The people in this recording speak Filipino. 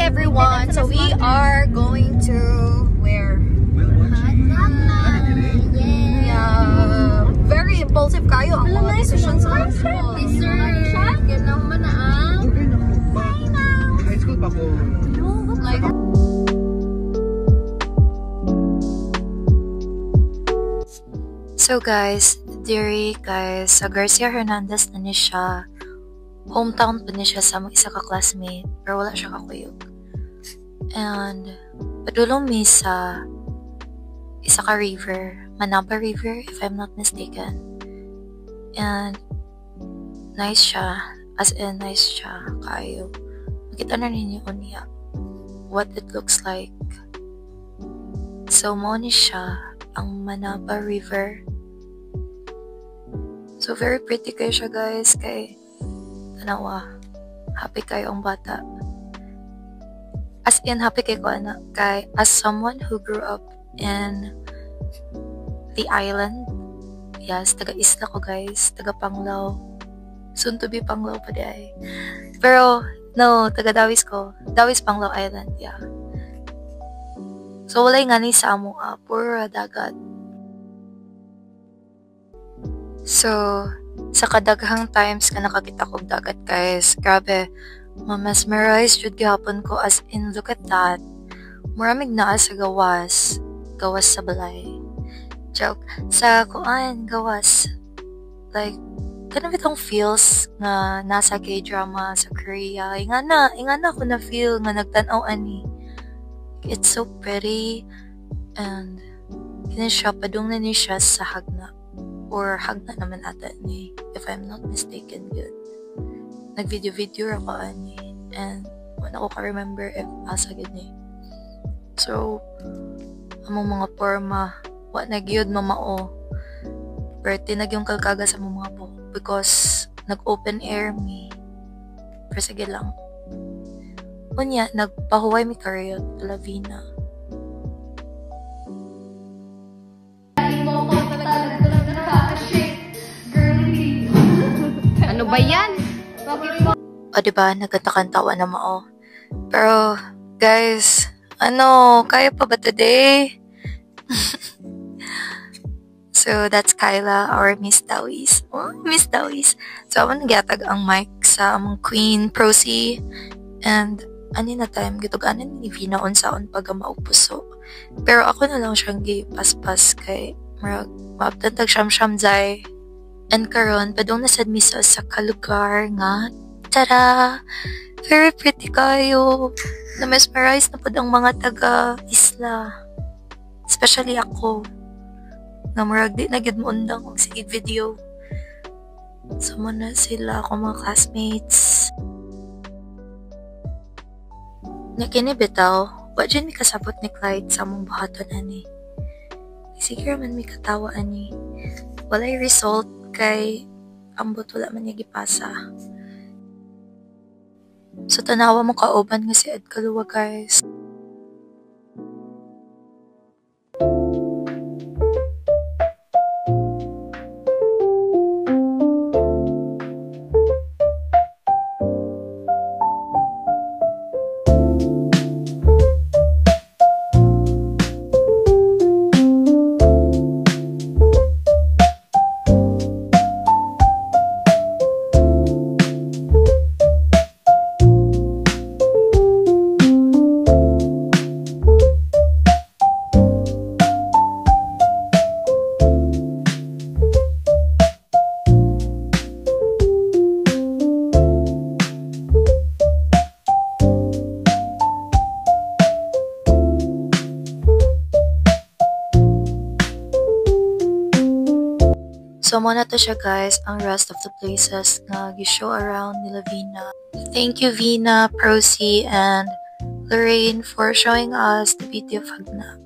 everyone. So we are going to where? Yeah, very impulsive kayo ang mga decisions sa school. High school pa ko. Like, so guys, sa Garcia Hernandez na niya siya. Hometown pa niya siya sa mga isa ka classmate, pero wala siya kakuyog. And padulong mi sa isa ka river, Manaba River if I'm not mistaken. And nice siya, as in nice siya kayo. Makita na ninyo niya what it looks like. So mo ni siya ang Manaba River. So very pretty kayo siya guys, kay tanawa, happy kayo ang bata. As in, happy kayo ko anak, kay as someone who grew up in the island, yes, taga-isla ko guys, taga-Panglao, soon to be Panglao pa di ay. Pero, no, taga-Dawis ko, Dawis Panglao Island, yeah. So, walay nga ni sa amo, puro dagat. So, sa kadaghang times ka nakakita ko dagat guys, grabe, ma-mesmerize jud gihapon ko, as in look at that. Muramig naa sa gawas sa balay. Joke, sa kuan gawas. Like, kanang bitong feels nga nasa K-drama sa Korea. Ingana ko na feel nga nagtanaw ani. It's so pretty and kini siya padung na ni siya sa hagna. Or hagna naman ata ni, if I'm not mistaken good. Nag-video ako ani, and wala ko ka-remember if asa gid ni. So, among mga forma, wa nagyud mamao. Pero tinag yung kalkaga sa mga buhok because nag-open air me. Pero sige lang. Unya, nagpahuway mi kariyot, Lavina. Ano ba yan? O diba, nagkanta-kantawa na mao. Pero, guys, kaya pa ba today? So, that's Kyla, or Miss Dawis. Oh, Miss Dawis. So, ako nagyatag ang mic sa among Queen, Procy, and na time, gituganan ni Vina unsaon pag maupuso. Pero ako na lang siyang paspas kay maabtantag siyam-siyam zay. And karon padung na sad mi sa kalugar nga, tara, very pretty kayo. Na-mesmerize na po ang mga taga-isla. Especially ako. Na murag di na gid mo undang og sige video. Sama na sila ako mga classmates. Nakini bitaw, wa dyan mi kasabot ni Clyde sa among buhaton ani. Sige raman mi katawa ani. Walay result kay ambot wala man niya gipasa. So tanawa mo kauban nga si Ed Kaluwa guys. So, muna to siya guys, ang rest of the places na gishow around nila Vina. Thank you Vina, Procy, and Lorraine for showing us the beauty of Hagna.